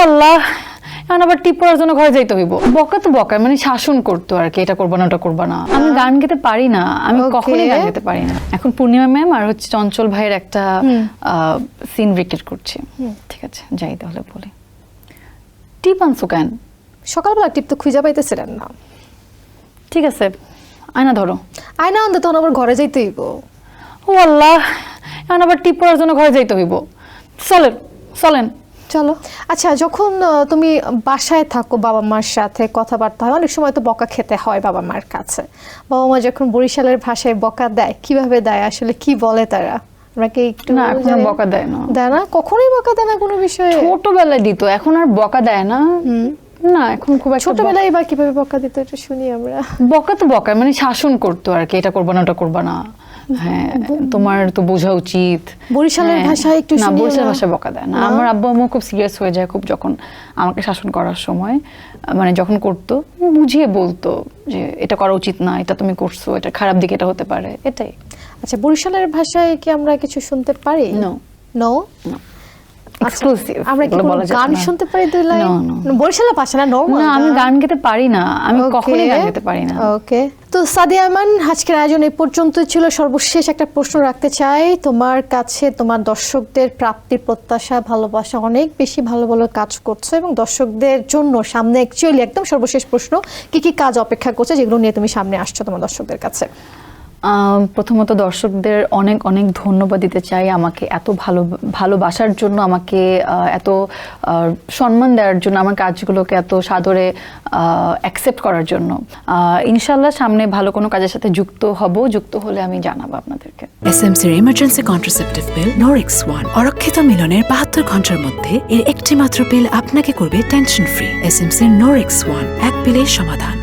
আল্লাহ, এখন আবার টিপ পড়ার জন্য ঘরে যাইতে হইব। বকা তো বকা, মানে শাসন করতো আর কি, এটা করবা না ওটা করবা না। আমি গান গেতে পারি না, আমি কখনোই গান গেতে পারি না। এখন পূর্ণিমা ম্যাম আর হচ্ছে চঞ্চল ভাইয়ের একটা সিন রিক্রিয়েট করছি। ঠিক আছে, যাই তাহলে বলি। টিপ আনছো কেন? সকালবেলা টিপ তো খুঁজে পাইতেছিলেন না। ঠিক আছে, আয়না ধরো। আয়না আনতে তখন আবার ঘরে যাইতে হইব। ও আল্লাহ, এখন আবার টিপ পড়ার জন্য ঘরে যাইতে হইব। চলেন চলেন। চলো। আচ্ছা, যখন তুমি বাসায় থাকো বাবা মার সাথে কথাবার্তা হয়, অনেক সময় তো বকা খেতে হয় বাবা মার কাছে। বাবা মা যখন বরিশালের ভাষায় বকা দেয়, কিভাবে দেয় আসলে, কি বলে তারা? আমাকে একটু না, এখন বকা দেয় না। দেয় না? কখনোই বকা দেয় না কোনো বিষয়ে? ছোটবেলায় দিত, এখন আর বকা দেয় না। না, এখন খুব একটা ছোটবেলায় বা কিভাবে বকা দিত এটা শুনি আমরা। বকা তো বকা, মানে শাসন করতো আর কি, এটা করবা না ওটা করবা না। হ্যাঁ, তোমার তো বোঝা উচিত। বরিশালের ভাষায় একটু না, শুনি। বরিশালের ভাষায় বকা দেয় না। আমার আব্বু আম্মু খুব সিরিয়াস হয়ে যায় খুব, যখন আমাকে শাসন করার সময়, মানে যখন করতো বুঝিয়ে বলতো যে এটা করা উচিত না, এটা তুমি করছো, এটা খারাপ দিকে এটা হতে পারে, এটাই। আচ্ছা, বরিশালের ভাষায় কি আমরা কিছু শুনতে পারি? No no. এক্সক্লুসিভ। আমরা কি কোনো গান শুনতে পারি দুই লাইন? বরিশালের ভাষা না, নরমাল। না, আমি গান গেতে পারি না, আমি কখনোই গান গেতে পারি না। ওকে, তো সাদিয়া আমান, আজকের আয়োজন এই পর্যন্ত ছিল। সর্বশেষ একটা প্রশ্ন রাখতে চাই তোমার কাছে। তোমার দর্শকদের প্রাপ্তির প্রত্যাশা, ভালোবাসা, অনেক বেশি ভালো ভালো কাজ করছো এবং দর্শকদের জন্য সামনে অ্যাকচুয়ালি একদম সর্বশেষ প্রশ্ন, কি কি কাজ অপেক্ষা করছে যেগুলো নিয়ে তুমি সামনে আসছো তোমার দর্শকদের কাছে? প্রথমত দর্শকদের অনেক অনেক ধন্যবাদ দিতে চাই, আমাকে এত ভালোবাসার জন্য, আমাকে এত সম্মান দেওয়ার জন্য, আমার কাজগুলোকে এত সাদরে অ্যাকসেপ্ট করার জন্য। ইনশাল্লাহ সামনে ভালো কোনো কাজের সাথে যুক্ত হলে আমি জানাবো আপনাদেরকে। এসএমসির emergency contraceptive pill Norix one অরক্ষিত মিলনের 72 ঘন্টার মধ্যে এর একটি মাত্র পিল আপনাকে করবে টেনশন ফ্রি। এসএমসির নরিক্স ওয়ান, এক পিলের সমাধান।